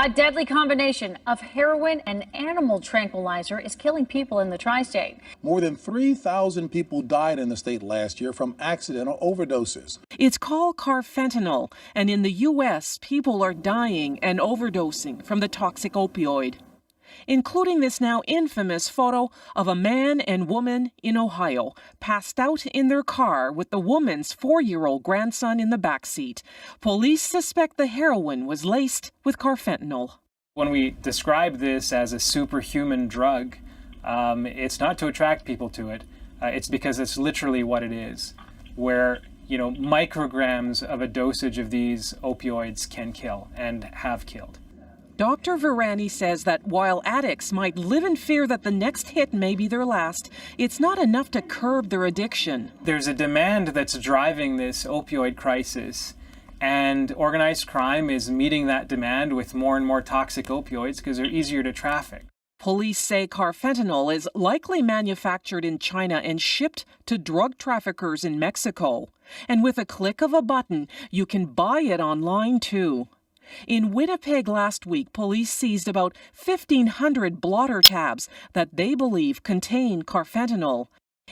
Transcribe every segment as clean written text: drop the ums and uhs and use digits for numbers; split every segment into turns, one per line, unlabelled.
A deadly combination of heroin and animal tranquilizer is killing people in the tri-state.
More than 3,000 people died in the state last year from accidental overdoses.
It's called Carfentanil, and in the U.S., people are dying and overdosing from the toxic opioid, including this now infamous photo of a man and woman in Ohio passed out in their car with the woman's 4-year-old grandson in the backseat. Police suspect the heroin was laced with carfentanil.
When we describe this as a superhuman drug, it's not to attract people to it. It's because it's literally what it is, where micrograms of a dosage of these opioids can kill and have killed.
Dr. Virani says that while addicts might live in fear that the next hit may be their last, it's not enough to curb their addiction.
There's a demand that's driving this opioid crisis, and organized crime is meeting that demand with more and more toxic opioids because they're easier to traffic.
Police say carfentanil is likely manufactured in China and shipped to drug traffickers in Mexico. And with a click of a button, you can buy it online too. In Winnipeg last week, police seized about 1,500 blotter tabs that they believe contain carfentanil.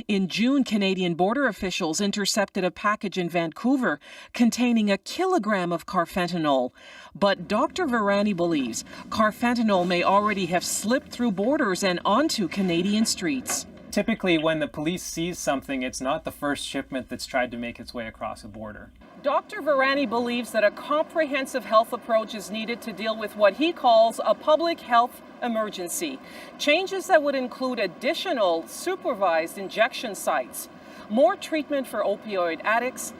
In June, Canadian border officials intercepted a package in Vancouver containing 1 kilogram of carfentanil. But Dr. Virani believes carfentanil may already have slipped through borders and onto Canadian streets.
Typically, when the police seize something, it's not the first shipment that's tried to make its way across a border.
Dr. Virani believes that a comprehensive health approach is needed to deal with what he calls a public health emergency. Changes that would include additional supervised injection sites, more treatment for opioid addicts,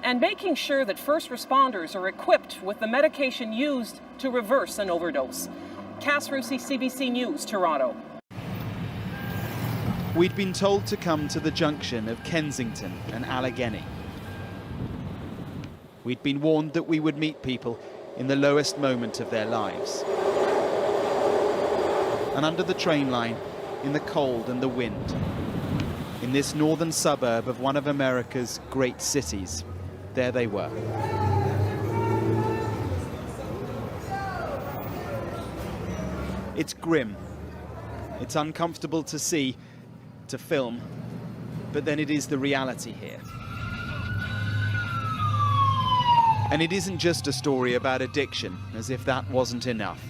and making sure that first responders are equipped with the medication used to reverse an overdose. Cass Rusi, CBC News, Toronto.
We'd been told to come to the junction of Kensington and Allegheny. We'd been warned that we would meet people in the lowest moment of their lives. And under the train line, in the cold and the wind, in this northern suburb of one of America's great cities, there they were. It's grim. It's uncomfortable to see, to film, but then it is the reality here. And it isn't just a story about addiction, as if that wasn't enough.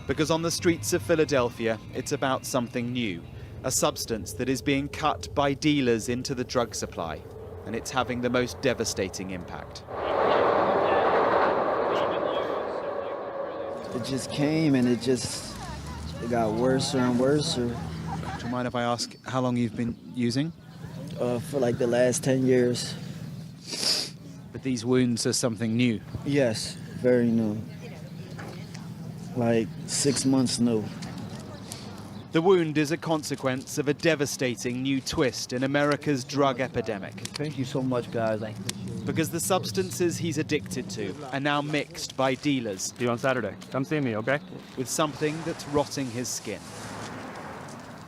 Because on the streets of Philadelphia, it's about something new. A substance that is being cut by dealers into the drug supply. And it's having the most devastating impact.
It just came and it got worse and worse.
Do you mind if I ask how long you've been using?
For like the last 10 years.
But these wounds are something new.
Yes, very new. Like 6 months new.
The wound is a consequence of a devastating new twist in America's drug epidemic.
Thank you so much, guys.
Because the substances he's addicted to are now mixed by dealers.
See you on Saturday. Come see me, okay?
With something that's rotting his skin.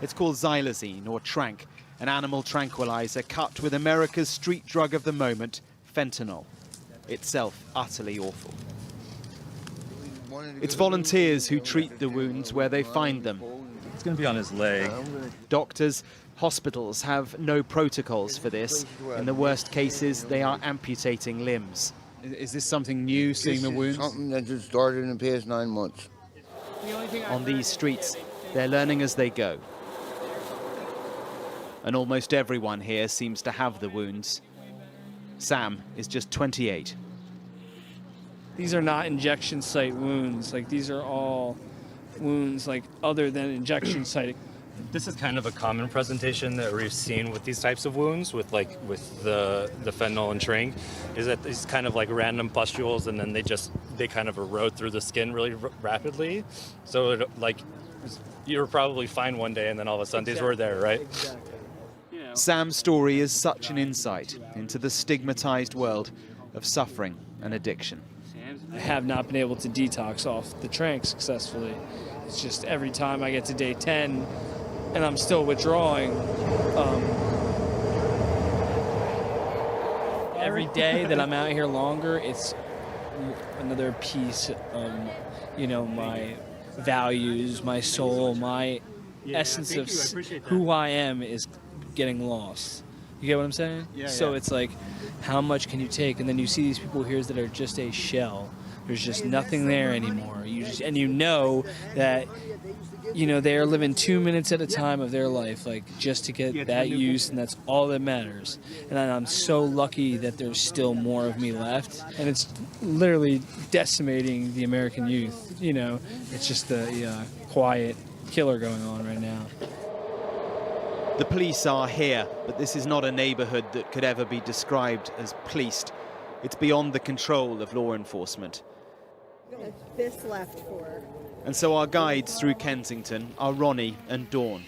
It's called xylazine, or Tranq, an animal tranquilizer cut with America's street drug of the moment, fentanyl, itself utterly awful. It's volunteers who treat the wounds where they find them.
It's going to be on his leg.
Doctors, hospitals have no protocols for this. In the worst cases, they are amputating limbs. Is this something new, seeing the wounds?
Something that just started in the past 9 months.
On these streets, they're learning as they go. And almost everyone here seems to have the wounds. Sam is just 28.
These are not injection site wounds. Like, these are all wounds like other than injection site.
This is kind of a common presentation that we've seen with these types of wounds, with the fentanyl and Tranq, is that these kind of like random pustules, and then they kind of erode through the skin really rapidly. So you were probably fine one day, and then all of a sudden these were there, right?
Exactly.
Sam's story is such an insight into the stigmatized world of suffering and addiction.
I have not been able to detox off the Tranq successfully. It's just every time I get to day 10 and I'm still withdrawing, every day that I'm out here longer, it's another piece of, you know, my values, my soul, my essence of who I am is getting lost. You get what I'm saying? So it's like, how much can you take? And then you see these people here that are just a shell. There's just nothing there anymore. And you know that, you know, they are living 2 minutes at a time of their life, like, just to get that use, and that's all that matters. And I'm so lucky that there's still more of me left, and it's literally decimating the American youth. You know, it's just a quiet killer going on right now.
The police are here, but this is not a neighborhood that could ever be described as policed. It's beyond the control of law enforcement.
This left for.
And so our guides through Kensington are Ronnie and Dawn.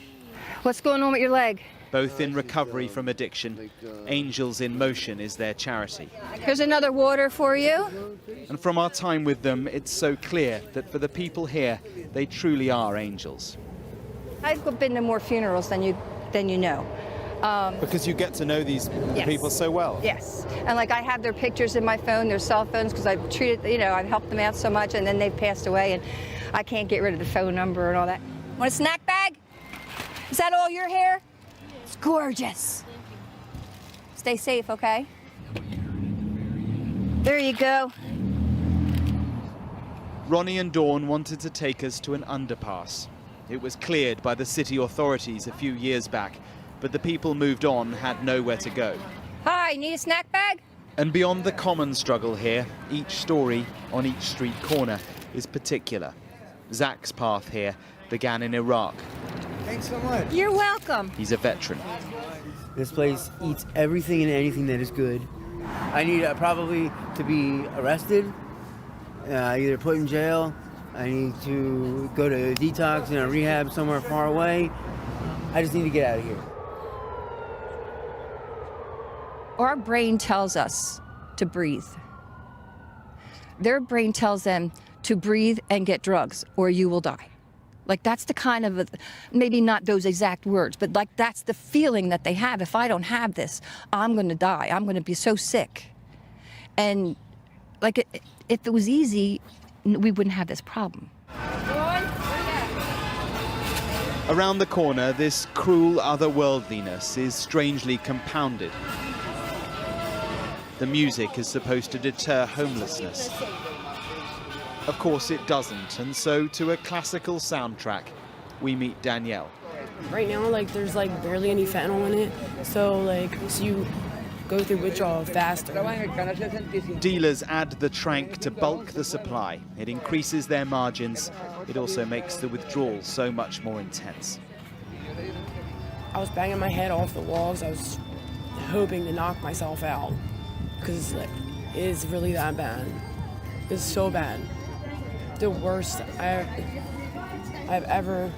What's going on with your leg?
Both in recovery from addiction. Angels in Motion is their charity.
Here's another water for you.
And from our time with them, it's so clear that for the people here, they truly are angels.
I've been to more funerals than you know.
Because you get to know these people so well.
Yes. And like, I have their pictures in my phone, their cell phones, because I've treated, you know, I've helped them out so much, and then they've passed away, and I can't get rid of the phone number and all that. Want a snack bag? Is that all your hair? It's gorgeous. Stay safe, okay? There you go.
Ronnie and Dawn wanted to take us to an underpass. It was cleared by the city authorities a few years back, but the people moved on, had nowhere to go.
Hi, need a snack bag?
And beyond the common struggle here, each story on each street corner is particular. Zach's path here began in Iraq.
Thanks so much.
You're welcome.
He's a veteran.
This place eats everything and anything that is good. I need probably to be arrested, either put in jail. I need to go to detox in a rehab somewhere far away. I just need to get out of here.
Our brain tells us to breathe. Their brain tells them to breathe and get drugs, or you will die. Like, that's the kind of, maybe not those exact words, but like, that's the feeling that they have. If I don't have this, I'm going to die. I'm going to be so sick. And like, if it was easy, we wouldn't have this problem.
Around the corner, this cruel otherworldliness is strangely compounded. The music is supposed to deter homelessness. Of course it doesn't, and so to a classical soundtrack, we meet Danielle.
Right now, like, there's like barely any fentanyl in it, so you go through withdrawal faster.
Dealers add the Tranq to bulk the supply. It increases their margins. It also makes the withdrawal so much more intense.
I was banging my head off the walls. I was hoping to knock myself out because it is really that bad. It's so bad. The worst I've ever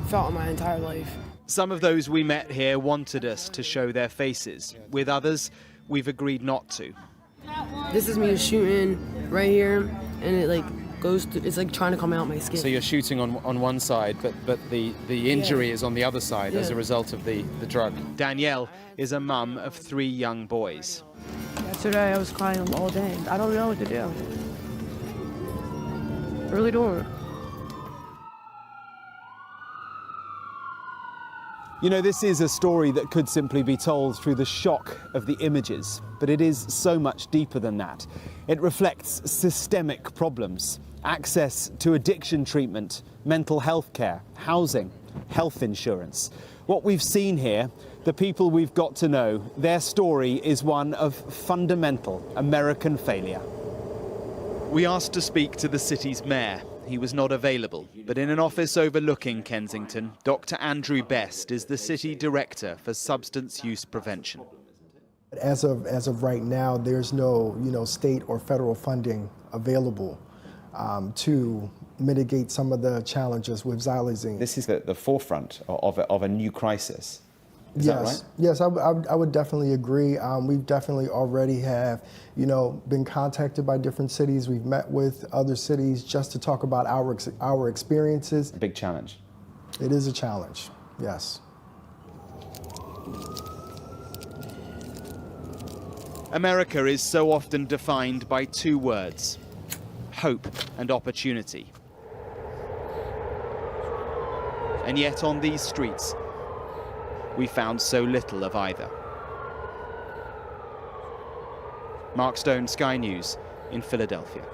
felt in my entire life.
Some of those we met here wanted us to show their faces. With others, we've agreed not to.
This is me shooting right here, and it like goes through, it's like trying to come out my skin.
So you're shooting on one side, but the injury is on the other side as a result of the drug.
Danielle is a mum of 3 young boys.
Yesterday I was crying all day. I don't know what to do. I really don't.
You know, this is a story that could simply be told through the shock of the images, but it is so much deeper than that. It reflects systemic problems, access to addiction treatment, mental health care, housing, health insurance. What we've seen here, the people we've got to know, their story is one of fundamental American failure.
We asked to speak to the city's mayor. He was not available, but in an office overlooking Kensington, Dr. Andrew Best is the city director for substance use prevention.
As of right now, there's no state or federal funding available to mitigate some of the challenges with xylazine.
This is the forefront of a new crisis. Is that right?
Yes, I would definitely agree. We've definitely already have, been contacted by different cities. We've met with other cities just to talk about our experiences.
A big challenge.
It is a challenge, yes.
America is so often defined by two words: hope and opportunity. And yet on these streets, we found so little of either. Mark Stone, Sky News in Philadelphia.